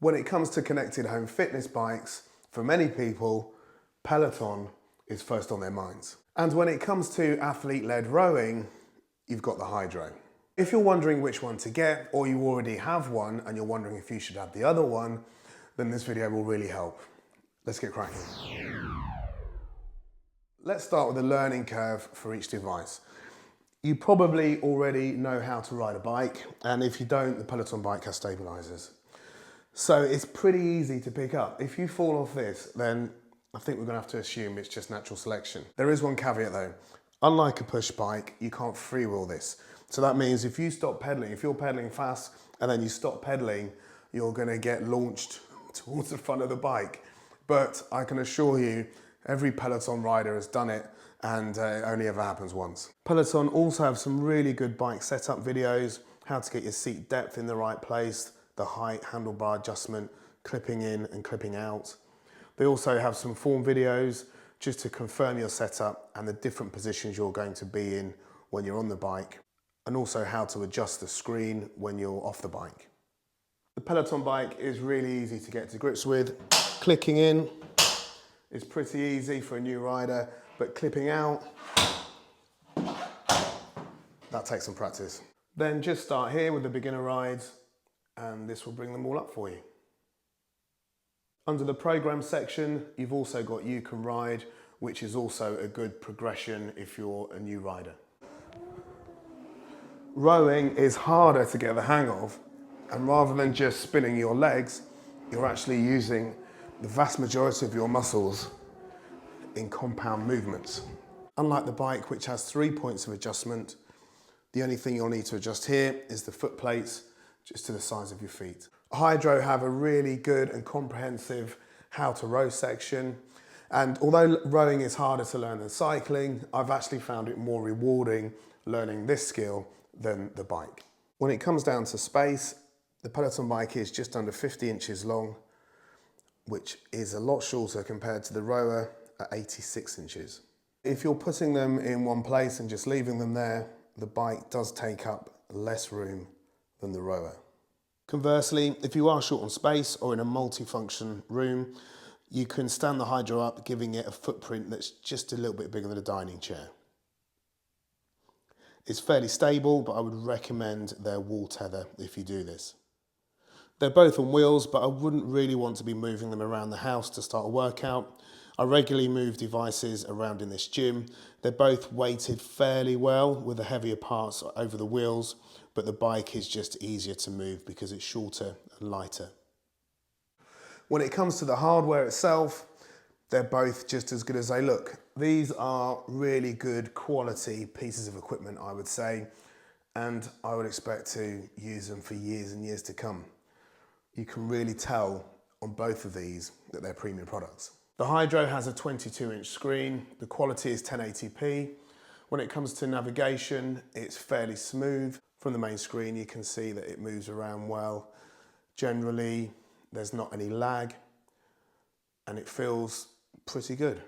When it comes to connected home fitness bikes, for many people, Peloton is first on their minds. And when it comes to athlete-led rowing, you've got the Hydrow. If you're wondering which one to get, or you already have one and you're wondering if you should have the other one, then this video will really help. Let's get cracking. Let's start with the learning curve for each device. You probably already know how to ride a bike, and if you don't, the Peloton Bike has stabilizers. So it's pretty easy to pick up. If you fall off this, then I think we're gonna have to assume it's just natural selection. There is one caveat though. Unlike a push bike, you can't freewheel this. So that means if you stop pedaling, if you're pedaling fast and then you stop pedaling, you're gonna get launched towards the front of the bike. But I can assure you, every Peloton rider has done it, and it only ever happens once. Peloton also have some really good bike setup videos, how to get your seat depth in the right place, the height, handlebar adjustment, clipping in and clipping out. They also have some form videos just to confirm your setup and the different positions you're going to be in when you're on the bike, and also how to adjust the screen when you're off the bike. The Peloton Bike is really easy to get to grips with. Clicking in is pretty easy for a new rider, but clipping out, that takes some practice. Then just start here with the beginner rides, and this will bring them all up for you. Under the program section, you've also got You Can Ride, which is also a good progression if you're a new rider. Rowing is harder to get the hang of, and rather than just spinning your legs, you're actually using the vast majority of your muscles in compound movements. Unlike the bike, which has 3 points of adjustment, the only thing you'll need to adjust here is the foot plates, just to the size of your feet. Hydrow have a really good and comprehensive how to row section, and although rowing is harder to learn than cycling, I've actually found it more rewarding learning this skill than the bike. When it comes down to space, the Peloton Bike is just under 50 inches long, which is a lot shorter compared to the rower at 86 inches. If you're putting them in one place and just leaving them there, the bike does take up less room than the rower. Conversely, if you are short on space or in a multi-function room, you can stand the Hydrow up, giving it a footprint that's just a little bit bigger than a dining chair. It's fairly stable, but I would recommend their wall tether if you do this. They're both on wheels, but I wouldn't really want to be moving them around the house to start a workout. I regularly move devices around in this gym. They're both weighted fairly well with the heavier parts over the wheels, but the bike is just easier to move because it's shorter and lighter. When it comes to the hardware itself, they're both just as good as they look. These are really good quality pieces of equipment, I would say, and I would expect to use them for years and years to come. You can really tell on both of these that they're premium products. The Hydrow has a 22-inch screen. The quality is 1080p. When it comes to navigation, it's fairly smooth. From the main screen, you can see that it moves around well. Generally, there's not any lag, and it feels pretty good.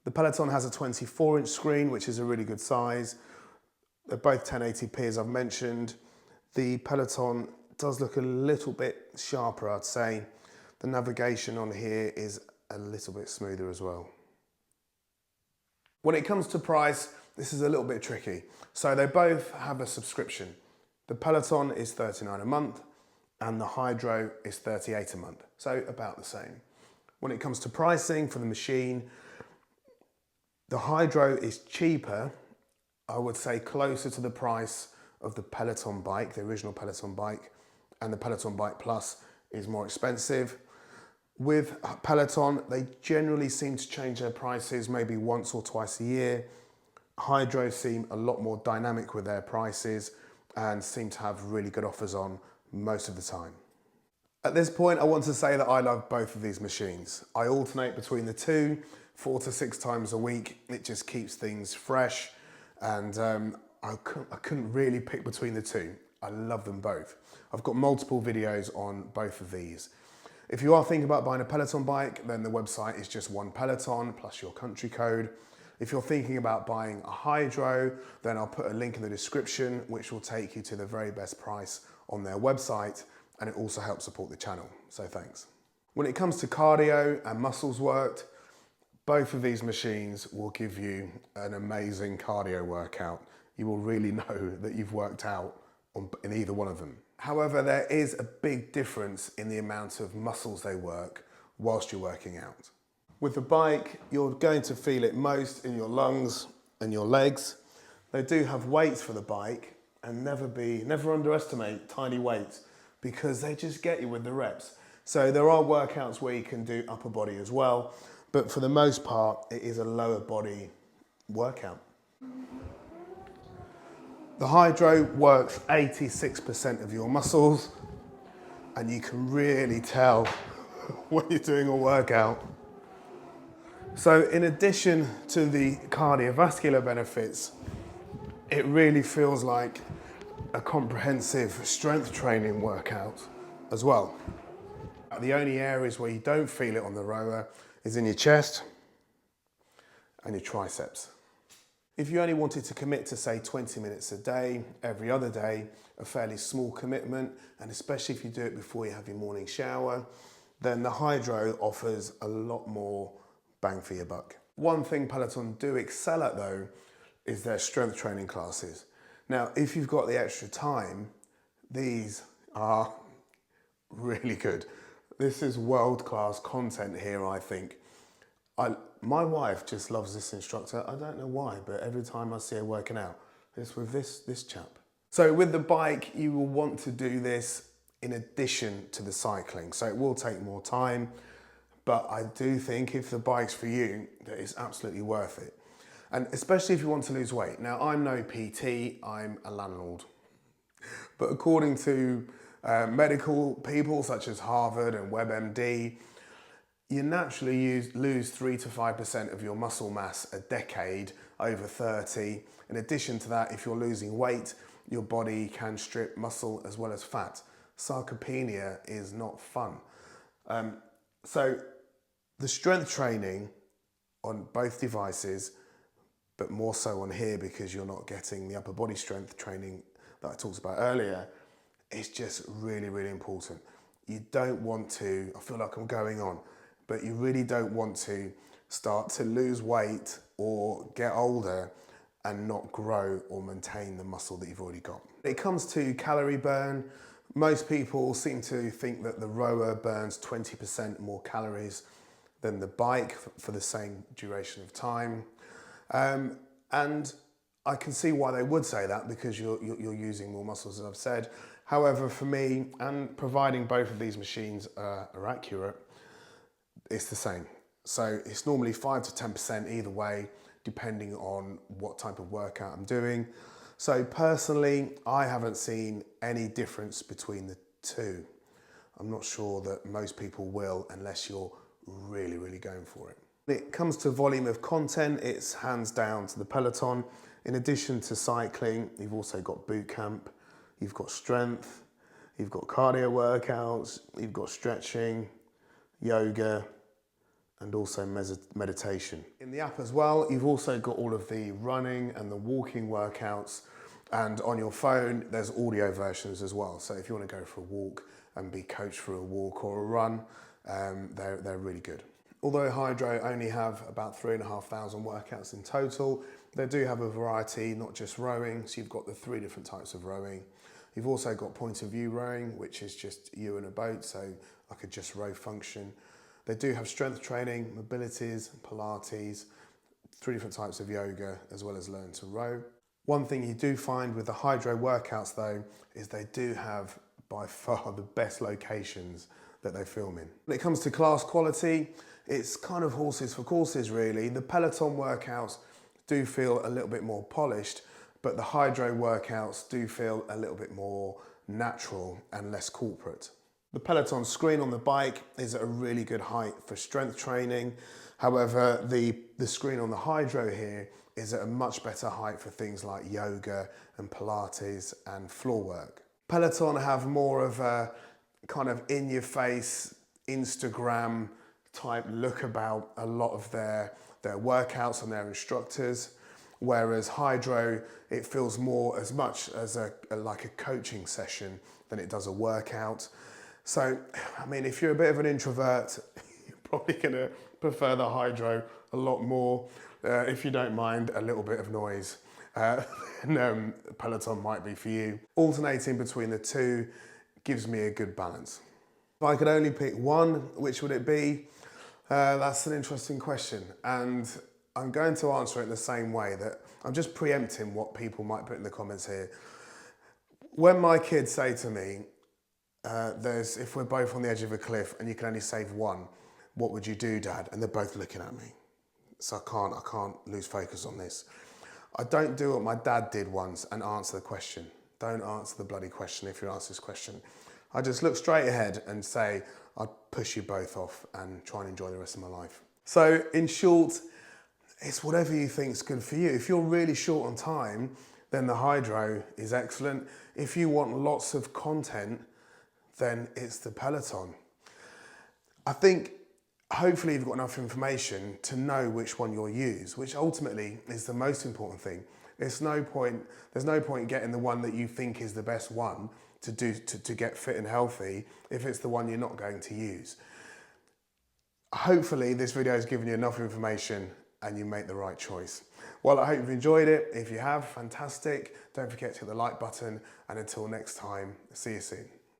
The Peloton has a 24-inch screen, which is a really good size. They're both 1080p, as I've mentioned. The Peloton does look a little bit sharper, I'd say. The navigation on here is a little bit smoother as well. When it comes to price, this is a little bit tricky. So they both have a subscription. The Peloton is $39 a month and the Hydrow is $38 a month. So about the same. When it comes to pricing for the machine, the Hydrow is cheaper, I would say closer to the price of the Peloton Bike, the original Peloton Bike, and the Peloton Bike Plus is more expensive. With Peloton, they generally seem to change their prices maybe once or twice a year. Hydrows seem a lot more dynamic with their prices and seem to have really good offers on most of the time. At this point, I want to say that I love both of these machines. I alternate between the two 4 to 6 times a week. It just keeps things fresh, and I couldn't really pick between the two. I love them both. I've got multiple videos on both of these. If you are thinking about buying a Peloton bike, then the website is just one Peloton plus your country code. If you're thinking about buying a Hydrow, then I'll put a link in the description which will take you to the very best price on their website. and it also helps support the channel, so thanks. When it comes to cardio and muscles worked, both of these machines will give you an amazing cardio workout. You will really know that you've worked out in either one of them. However, there is a big difference in the amount of muscles they work whilst you're working out. With the bike, you're going to feel it most in your lungs and your legs. They do have weights for the bike, and never underestimate tiny weights because they just get you with the reps. So there are workouts where you can do upper body as well, but for the most part, it is a lower body workout. The Hydrow works 86% of your muscles, and you can really tell when you're doing a workout. So in addition to the cardiovascular benefits, it really feels like a comprehensive strength training workout as well. The only areas where you don't feel it on the rower is in your chest and your triceps. If you only wanted to commit to say 20 minutes a day, every other day, a fairly small commitment, and especially if you do it before you have your morning shower, then the Hydrow offers a lot more bang for your buck. One thing Peloton do excel at though is their strength training classes. Now, if you've got the extra time, these are really good. This is world-class content here, I think. My wife just loves this instructor. I don't know why, but every time I see her working out, it's with this chap. So with the bike, you will want to do this in addition to the cycling. So it will take more time, but I do think if the bike's for you, that it's absolutely worth it. And especially if you want to lose weight. Now, I'm no PT, I'm a landlord. But according to medical people such as Harvard and WebMD, you naturally lose 3 to 5% of your muscle mass a decade over 30. In addition to that, if you're losing weight, your body can strip muscle as well as fat. Sarcopenia is not fun. So the strength training on both devices, but more so on here because you're not getting the upper body strength training that I talked about earlier, is just really, really important. You don't want to, I feel like I'm going on, but you really don't want to start to lose weight or get older and not grow or maintain the muscle that you've already got. When it comes to calorie burn, most people seem to think that the rower burns 20% more calories than the bike for the same duration of time. And I can see why they would say that because you're using more muscles, as I've said. However, for me, and providing both of these machines are accurate, it's the same. So it's normally 5 to 10% either way, depending on what type of workout I'm doing. So personally, I haven't seen any difference between the two. I'm not sure that most people will unless you're really, really going for it. When it comes to volume of content, it's hands down to the Peloton. In addition to cycling, you've also got boot camp, you've got strength, you've got cardio workouts, you've got stretching, yoga, and also meditation. In the app as well, you've also got all of the running and the walking workouts, and on your phone, there's audio versions as well. So if you want to go for a walk and be coached for a walk or a run, they're really good. Although Hydrow only have about 3,500 workouts in total, they do have a variety, not just rowing. So you've got the 3 different types of rowing. You've also got point of view rowing, which is just you in a boat, so like a just row function. They do have strength training, mobilities, Pilates, 3 different types of yoga, as well as learn to row. One thing you do find with the Hydrow workouts though, is they do have by far the best locations that they film in. When it comes to class quality, it's kind of horses for courses really. The Peloton workouts do feel a little bit more polished, but the Hydrow workouts do feel a little bit more natural and less corporate. The Peloton screen on the bike is at a really good height for strength training. However, the screen on the Hydrow here is at a much better height for things like yoga and Pilates and floor work. Peloton have more of a kind of in-your-face Instagram type look about a lot of their workouts and their instructors. whereas Hydrow, it feels more as much as like a coaching session than it does a workout. So, I mean, if you're a bit of an introvert, you're probably gonna prefer the Hydrow a lot more. If you don't mind a little bit of noise, then Peloton might be for you. Alternating between the two gives me a good balance. If I could only pick one, which would it be? That's an interesting question, and I'm going to answer it the same way, that I'm just preempting what people might put in the comments here. When my kids say to me, if we're both on the edge of a cliff and you can only save one, what would you do, Dad? And they're both looking at me. So I can't lose focus on this. I don't do what my dad did once and answer the question. Don't answer the bloody question if you ask this question. I just look straight ahead and say, I'd push you both off and try and enjoy the rest of my life. So in short, it's whatever you think is good for you. If you're really short on time, then the Hydrow is excellent. If you want lots of content, then it's the Peloton. I think hopefully you've got enough information to know which one you'll use, which ultimately is the most important thing. There's no point getting the one that you think is the best one to get fit and healthy if it's the one you're not going to use. Hopefully this video has given you enough information and you make the right choice. Well, I hope you've enjoyed it. If you have, fantastic. Don't forget to hit the like button, and until next time, see you soon.